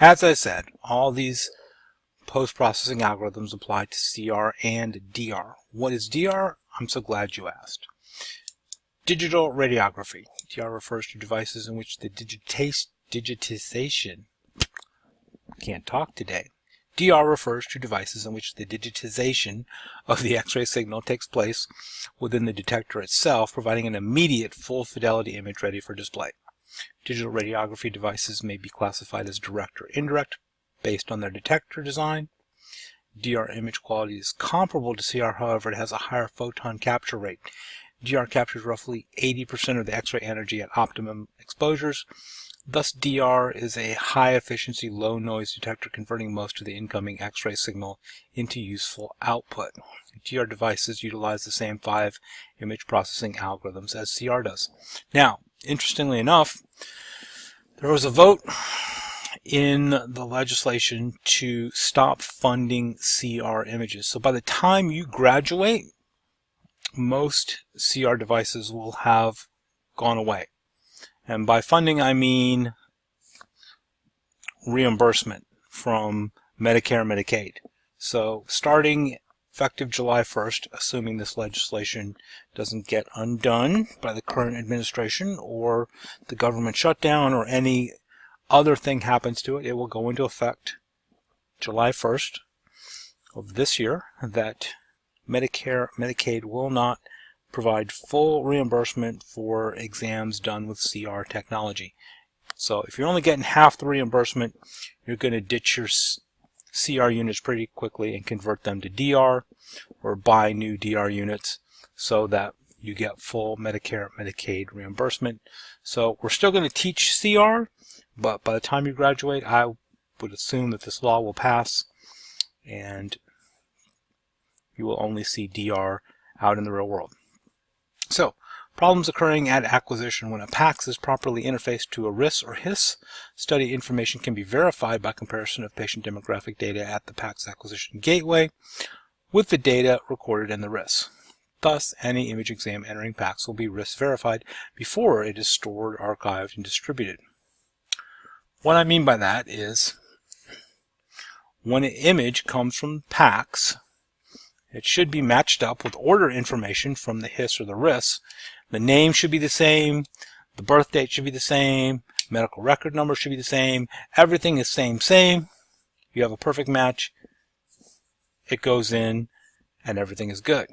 As I said, all these post-processing algorithms apply to CR and DR. What is DR? I'm so glad you asked. Digital radiography. DR refers to devices in which the digitization, can't talk today. DR refers to devices in which the digitization of the X-ray signal takes place within the detector itself, providing an immediate full-fidelity image ready for display. Digital radiography devices may be classified as direct or indirect based on their detector design. DR image quality is comparable to CR, however, it has a higher photon capture rate. DR captures roughly 80% of the X-ray energy at optimum exposures. Thus, DR is a high-efficiency, low-noise detector, converting most of the incoming X-ray signal into useful output. DR devices utilize the same 5 image processing algorithms as CR does. Now, interestingly enough, there was a vote in the legislation to stop funding CR images. So by the time you graduate, most CR devices will have gone away. And by funding, I mean reimbursement from Medicare and Medicaid. So starting effective July 1st, assuming this legislation doesn't get undone by the current administration or the government shutdown or any other thing happens to it, it will go into effect July 1st of this year, that Medicare, Medicaid will not provide full reimbursement for exams done with CR technology. So if you're only getting half the reimbursement, you're going to ditch your CR units pretty quickly and convert them to DR or buy new DR units so that you get full Medicare, Medicaid reimbursement. So we're still going to teach CR, but by the time you graduate, I would assume that this law will pass and you will only see DR out in the real world. So, problems occurring at acquisition. When a PACS is properly interfaced to a RIS or HIS, study information can be verified by comparison of patient demographic data at the PACS acquisition gateway with the data recorded in the RIS. Thus, any image exam entering PACS will be RIS verified before it is stored, archived, and distributed. What I mean by that is, when an image comes from PACS, it should be matched up with order information from the HIS or the RIS. The name should be the same, the birth date should be the same, medical record number should be the same, everything is same. You have a perfect match, it goes in, and everything is good.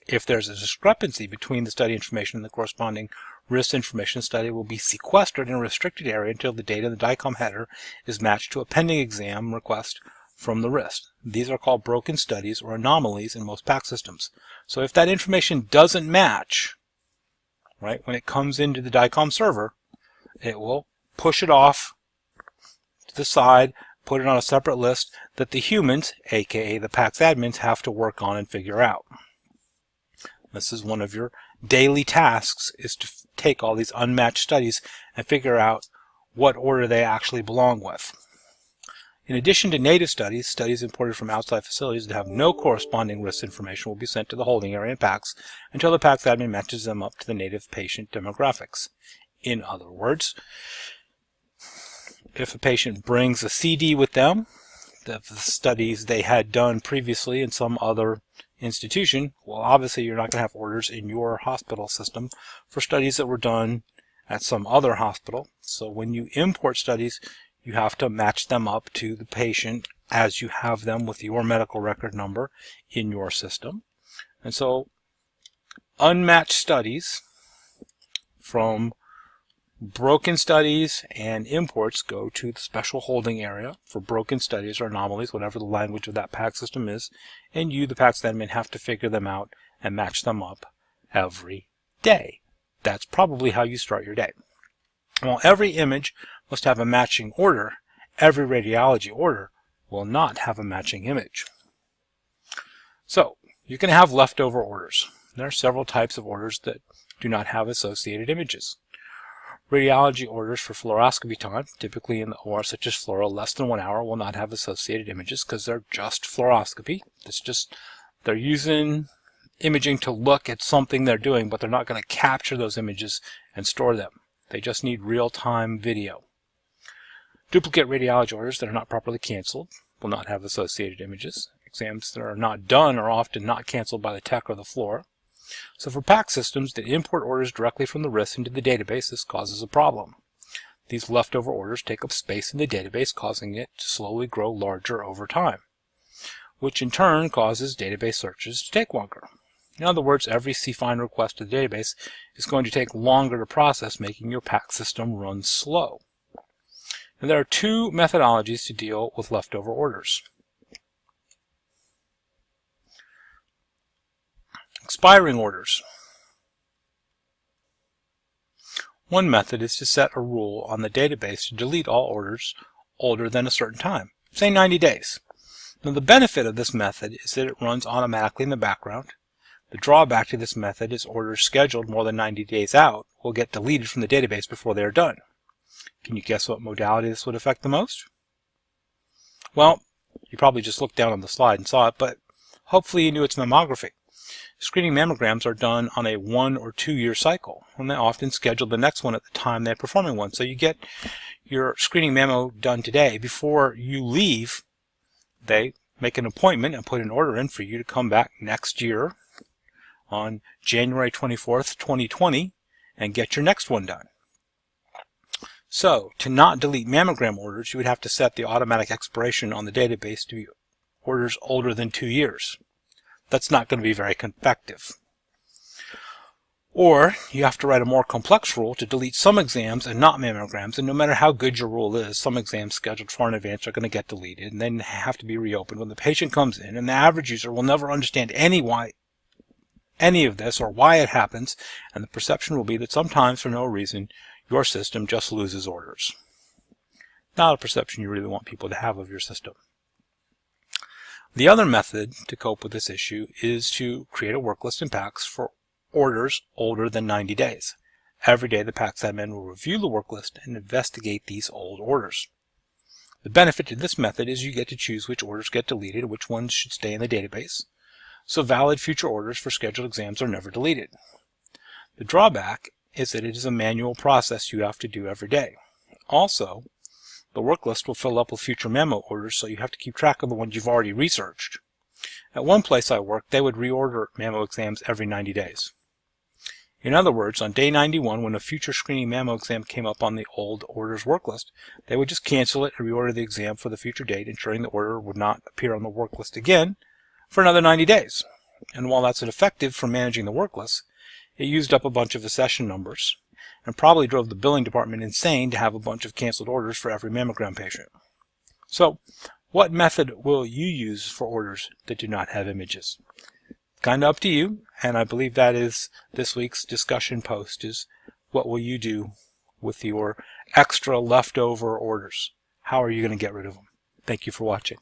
If there's a discrepancy between the study information and the corresponding RIS information, the study will be sequestered in a restricted area until the data in the DICOM header is matched to a pending exam request from the RIS. These are called broken studies or anomalies in most PACS systems. So if that information doesn't match, right, when it comes into the DICOM server, it will push it off to the side, put it on a separate list that the humans, aka the PACS admins, have to work on and figure out. This is one of your daily tasks, is to take all these unmatched studies and figure out what order they actually belong with. In addition to native studies, studies imported from outside facilities that have no corresponding RIS information will be sent to the holding area in PACS until the PACS admin matches them up to the native patient demographics. In other words, if a patient brings a CD with them, the studies they had done previously in some other institution, well, obviously you're not going to have orders in your hospital system for studies that were done at some other hospital. So when you import studies, you have to match them up to the patient as you have them with your medical record number in your system. And so unmatched studies from broken studies and imports go to the special holding area for broken studies or anomalies, whatever the language of that PACS system is, and you, the PACS admin, have to figure them out and match them up every day. That's probably how you start your day. While every image must have a matching order, every radiology order will not have a matching image. So, you can have leftover orders. There are several types of orders that do not have associated images. Radiology orders for fluoroscopy time, typically in the OR such as fluoro, less than 1 hour, will not have associated images because they're just fluoroscopy. It's just, they're using imaging to look at something they're doing, but they're not going to capture those images and store them. They just need real-time video. Duplicate radiology orders that are not properly canceled will not have associated images. Exams that are not done are often not canceled by the tech or the floor. So for PACS systems that import orders directly from the RIS into the database, this causes a problem. These leftover orders take up space in the database, causing it to slowly grow larger over time, which in turn causes database searches to take longer. In other words, every cFind request to the database is going to take longer to process, making your PACS system run slow. And there are two methodologies to deal with leftover orders. Expiring orders. One method is to set a rule on the database to delete all orders older than a certain time, say 90 days. Now the benefit of this method is that it runs automatically in the background. The drawback to this method is orders scheduled more than 90 days out will get deleted from the database before they are done. Can you guess what modality this would affect the most? Well, you probably just looked down on the slide and saw it, but hopefully you knew it's mammography. Screening mammograms are done on a 1 or 2 year cycle, and they often schedule the next one at the time they're performing one. So you get your screening mammo done today. Before you leave, they make an appointment and put an order in for you to come back next year on January 24th, 2020, and get your next one done. So, to not delete mammogram orders, you would have to set the automatic expiration on the database to be orders older than 2 years. That's not going to be very effective. Or, you have to write a more complex rule to delete some exams and not mammograms, and no matter how good your rule is, some exams scheduled far in advance are going to get deleted and then have to be reopened when the patient comes in, and the average user will never understand any of this or why it happens, and the perception will be that sometimes for no reason your system just loses orders. Not a perception you really want people to have of your system. The other method to cope with this issue is to create a work list in PACS for orders older than 90 days. Every day the PACS admin will review the work list and investigate these old orders. The benefit to this method is you get to choose which orders get deleted and which ones should stay in the database, so valid future orders for scheduled exams are never deleted. The drawback is that it is a manual process you have to do every day. Also, the work list will fill up with future mammo orders, so you have to keep track of the ones you've already researched. At one place I worked, they would reorder mammo exams every 90 days. In other words, on day 91, when a future screening mammo exam came up on the old orders work list, they would just cancel it and reorder the exam for the future date, ensuring the order would not appear on the work list again for another 90 days. And while that's effective for managing the work list, it used up a bunch of accession numbers and probably drove the billing department insane to have a bunch of canceled orders for every mammogram patient. So, what method will you use for orders that do not have images? Kind of up to you, and I believe that is this week's discussion post, is what will you do with your extra leftover orders? How are you going to get rid of them? Thank you for watching.